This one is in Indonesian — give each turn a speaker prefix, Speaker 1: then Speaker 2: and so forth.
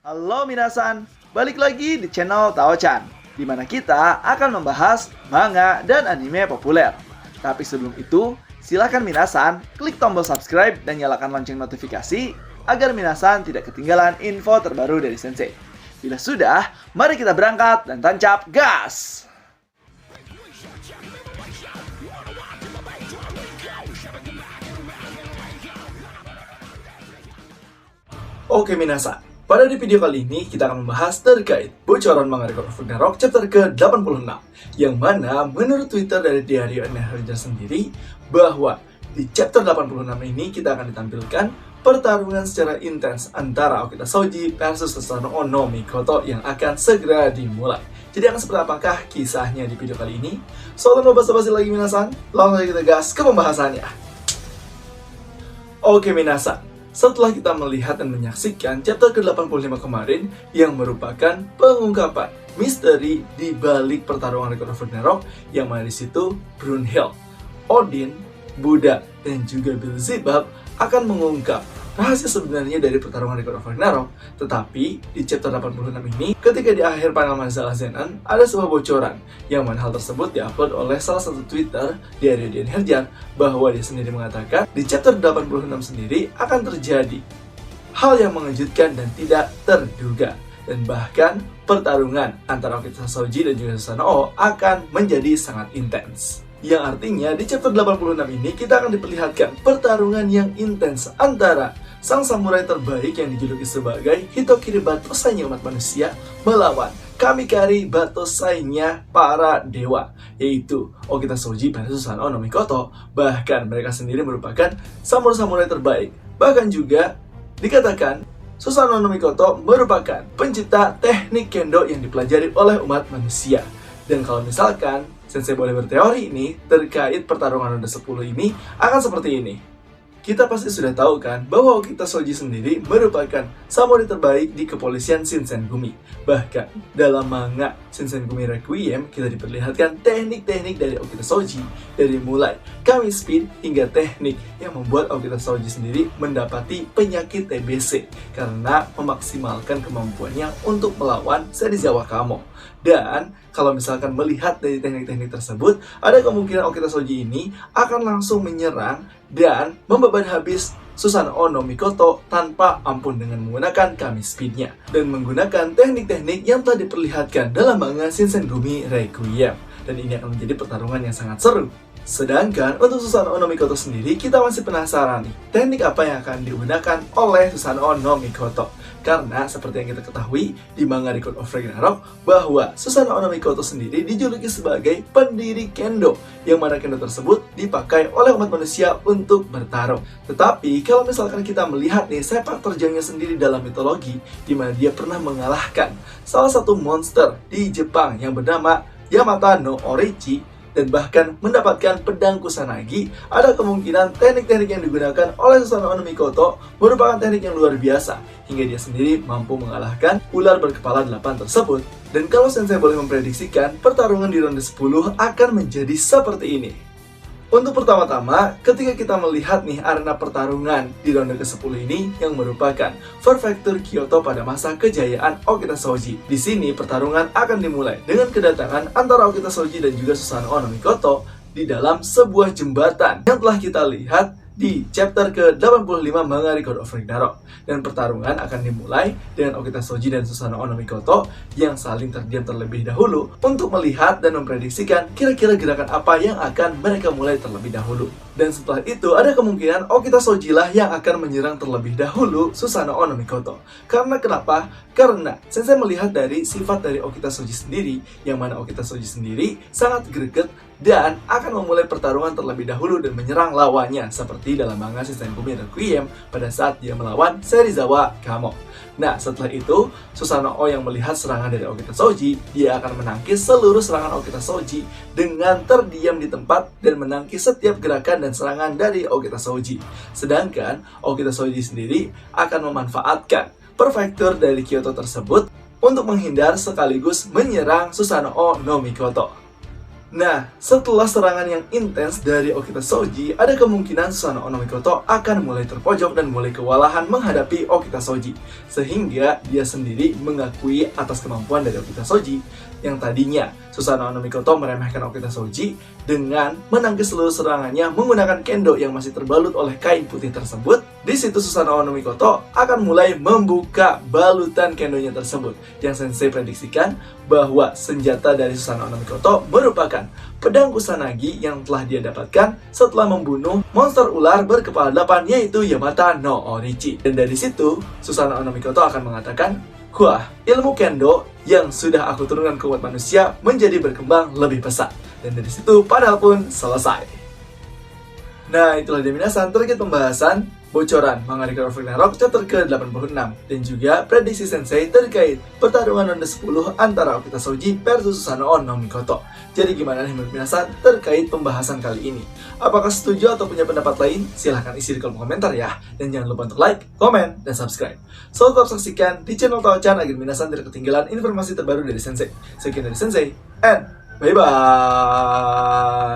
Speaker 1: Halo minasan, balik lagi di channel Tao-chan, di mana kita akan membahas manga dan anime populer. Tapi sebelum itu, silakan minasan klik tombol subscribe dan nyalakan lonceng notifikasi agar minasan tidak ketinggalan info terbaru dari Sensei. Bila sudah, mari kita berangkat dan tancap gas! Oke minasan, pada di video kali ini kita akan membahas terkait bocoran manga Record of Ragnarok chapter ke-86, yang mana menurut Twitter dari Diario Energy sendiri bahwa di chapter 86 ini kita akan ditampilkan pertarungan secara intens antara Okita Shoji versus Susanoo no Mikoto yang akan segera dimulai. Jadi akan seperti apakah kisahnya di video kali ini? So, tanpa basa-basi lagi minasan, langsung aja kita gas ke pembahasannya. Oke minasan, setelah kita melihat dan menyaksikan chapter ke-85 kemarin yang merupakan pengungkapan misteri di balik pertarungan Record of Ragnarok, yang mana di situ Brunhild, Odin, Buddha, dan juga Beelzebub akan mengungkap rahasia sebenarnya dari pertarungan Record of Ragnarok. Tetapi di chapter 86 ini, ketika di akhir panel masalah Zenon, ada sebuah bocoran yang mana hal tersebut diupload oleh salah satu Twitter dari Dian Herjan, bahwa dia sendiri mengatakan di chapter 86 sendiri akan terjadi hal yang mengejutkan dan tidak terduga, dan bahkan pertarungan antara Okita Shoji dan juga Susanoo akan menjadi sangat intens. Yang artinya di chapter 86 ini kita akan diperlihatkan pertarungan yang intens antara sang samurai terbaik yang dijuluki sebagai Hitokiri Batosainya umat manusia melawan Kamikari Batosainya para dewa, yaitu Okita Shoji versus Susanoo no Mikoto. Bahkan mereka sendiri merupakan samurai-samurai terbaik. Bahkan juga dikatakan Susanoo no Mikoto merupakan pencipta teknik kendo yang dipelajari oleh umat manusia. Dan kalau misalkan Sensei boleh berteori ini terkait pertarungan Roda 10 ini akan seperti ini. Kita pasti sudah tahu kan bahwa Okita Shoji sendiri merupakan samurai terbaik di kepolisian Shinsengumi. Bahkan dalam manga Shinsengumi Requiem kita diperlihatkan teknik-teknik dari Okita Shoji, dari mulai Kami Speed hingga teknik yang membuat Okita Shoji sendiri mendapati penyakit TBC karena memaksimalkan kemampuannya untuk melawan Serizawa Kamo. Dan kalau misalkan melihat dari teknik-teknik tersebut, ada kemungkinan Okita Shoji ini akan langsung menyerang dan membeban habis Susanoo no Mikoto tanpa ampun dengan menggunakan Kami Speed-nya dan menggunakan teknik-teknik yang telah diperlihatkan dalam manga Shinsengumi Requiem. Dan ini akan menjadi pertarungan yang sangat seru. Sedangkan untuk Susanoo no Mikoto sendiri, kita masih penasaran nih, teknik apa yang akan digunakan oleh Susanoo no Mikoto. Karena seperti yang kita ketahui di manga Record of Ragnarok, bahwa Susanoo no Mikoto sendiri dijuluki sebagai pendiri kendo, yang mana kendo tersebut dipakai oleh umat manusia untuk bertarung. Tetapi kalau misalkan kita melihat nih sepak terjangnya sendiri dalam mitologi, di mana dia pernah mengalahkan salah satu monster di Jepang yang bernama Yamata no Orochi, dan bahkan mendapatkan pedang Kusanagi, ada kemungkinan teknik-teknik yang digunakan oleh Susanoo no Mikoto merupakan teknik yang luar biasa, hingga dia sendiri mampu mengalahkan ular berkepala 8 tersebut. Dan kalau Sensei boleh memprediksikan, pertarungan di ronde 10 akan menjadi seperti ini. Untuk pertama-tama, ketika kita melihat nih arena pertarungan di ronde ke-10 ini yang merupakan Prefektur Kyoto pada masa kejayaan Okita Shoji. Di sini pertarungan akan dimulai dengan kedatangan antara Okita Shoji dan juga Susanoo no Mikoto di dalam sebuah jembatan yang telah kita lihat di chapter ke-85 manga Record of Ragnarok. Dan pertarungan akan dimulai dengan Okita Shoji dan Susanoo no Mikoto yang saling terdiam terlebih dahulu untuk melihat dan memprediksikan kira-kira gerakan apa yang akan mereka mulai terlebih dahulu. Dan setelah itu ada kemungkinan Okita Shoji lah yang akan menyerang terlebih dahulu Susanoo no Mikoto. Karena kenapa? Karena Sensei melihat dari sifat dari Okita Shoji sendiri, yang mana Okita Shoji sendiri sangat greget dan akan memulai pertarungan terlebih dahulu dan menyerang lawannya seperti dalam manga Shinsengumi Requiem pada saat dia melawan Serizawa Kamo. Nah, setelah itu Susanoo yang melihat serangan dari Okita Shoji, dia akan menangkis seluruh serangan Okita Shoji dengan terdiam di tempat dan menangkis setiap gerakan dan serangan dari Okita Shoji. Sedangkan Okita Shoji sendiri akan memanfaatkan prefektur dari Kyoto tersebut untuk menghindar sekaligus menyerang Susanoo no Mikoto. Nah, setelah serangan yang intens dari Okita Soji, ada kemungkinan Susanoo no Mikoto akan mulai terpojok dan mulai kewalahan menghadapi Okita Soji. Sehingga dia sendiri mengakui atas kemampuan dari Okita Soji. Yang tadinya Susanoo no Mikoto meremehkan Okita Soji dengan menangkis seluruh serangannya menggunakan kendo yang masih terbalut oleh kain putih tersebut. Di situ Susanoo no Mikoto akan mulai membuka balutan kendonya tersebut. Yang Sensei prediksikan bahwa senjata dari Susanoo no Mikoto merupakan pedang Kusanagi yang telah dia dapatkan setelah membunuh monster ular berkepala 8 yaitu Yamata no Orichi. Dan dari situ Susanoo no Mikoto akan mengatakan, "Wah, ilmu kendo yang sudah aku turunkan ke umat manusia menjadi berkembang lebih pesat." Dan dari situ padahal pun selesai. Nah, itulah dia minasan terkait pembahasan bocoran manga Record of Ragnarok chapter ke-86 dan juga prediksi Sensei terkait pertarungan ronde 10 antara Okita Soji versus Susanoo no Mikoto. Jadi gimana nih menurut minasan terkait pembahasan kali ini? Apakah setuju atau punya pendapat lain? Silahkan isi di kolom komentar ya. Dan jangan lupa untuk like, komen, dan subscribe. So, tetap saksikan di channel Tao-chan agar minasan tidak ketinggalan informasi terbaru dari Sensei. Sekian dari Sensei, and bye-bye!